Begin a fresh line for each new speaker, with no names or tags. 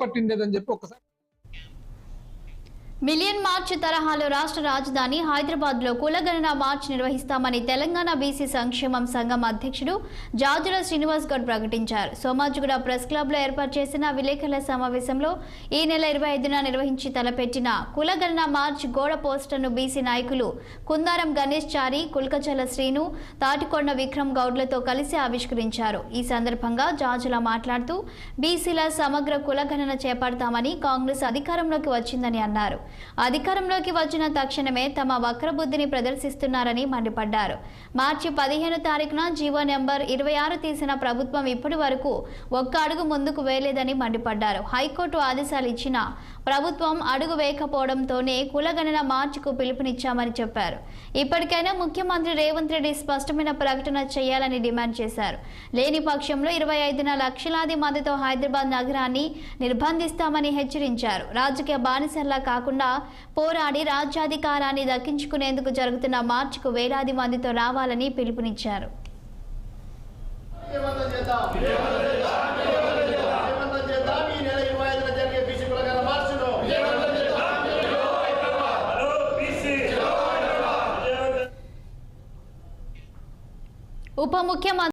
చేపట్టిండేదని చెప్పి ఒకసారి
million March తరహాలో రాష్ట్ర రాజధాని హైదరాబాద్ లో కులగణన మార్చ్ నిర్వహిస్తామని తెలంగాణ బీసీ సంక్షేమం సంఘం అధ్యక్షుడు జాజుల శ్రీనివాస్ గౌడ్ ప్రకటించారు. సోమాజిగూడ ప్రెస్ క్లబ్ లో ఏర్పాటు చేసిన విలేకరుల సమావేశంలో ఈ నెల 25న నిర్వహించి తలపెట్టిన కులగణన మార్చ్ గోడ పోస్టర్ను బీసీ నాయకులు కుందారం గణేష్ చారి, కుల్కచల శ్రీను, తాటికొండ విక్రమ్ గౌడ్లతో కలిసి ఆవిష్కరించారు. ఈ సందర్భంగా జాజుల మాట్లాడుతూ బీసీల సమగ్ర కులగణన చేపడతామని కాంగ్రెస్ అధికారంలోకి వచ్చిందని అన్నారు. అధికారంలోకి వచ్చిన తక్షణమే తమ వక్రబుద్ధిని ప్రదర్శిస్తున్నారని మండిపడ్డారు. మార్చి 15వ తారీఖున జీవో నెంబర్ 26 తీసిన ప్రభుత్వం ఇప్పటి వరకు ఒక్క అడుగు ముందుకు వేయలేదని మండిపడ్డారు. హైకోర్టు ఆదేశాలు ఇచ్చినా ప్రభుత్వం అడుగు వేయకపోవడంతోనే కులగణన మార్చికు పిలుపునిచ్చామని చెప్పారు. ఇప్పటికైనా ముఖ్యమంత్రి రేవంత్ రెడ్డి స్పష్టమైన ప్రకటన చేయాలని డిమాండ్ చేశారు. లేని పక్షంలో 25న లక్షలాది మందితో హైదరాబాద్ నగరాన్ని నిర్బంధిస్తామని హెచ్చరించారు. రాజకీయ బానిసల్లా కాకుండా పోరాడి రాజ్యాధికారాన్ని దక్కించుకునేందుకు జరుగుతున్న మార్చికు వేలాది మందితో రావాలని పిలుపునిచ్చారు. ఉప ముఖ్యమంత్రి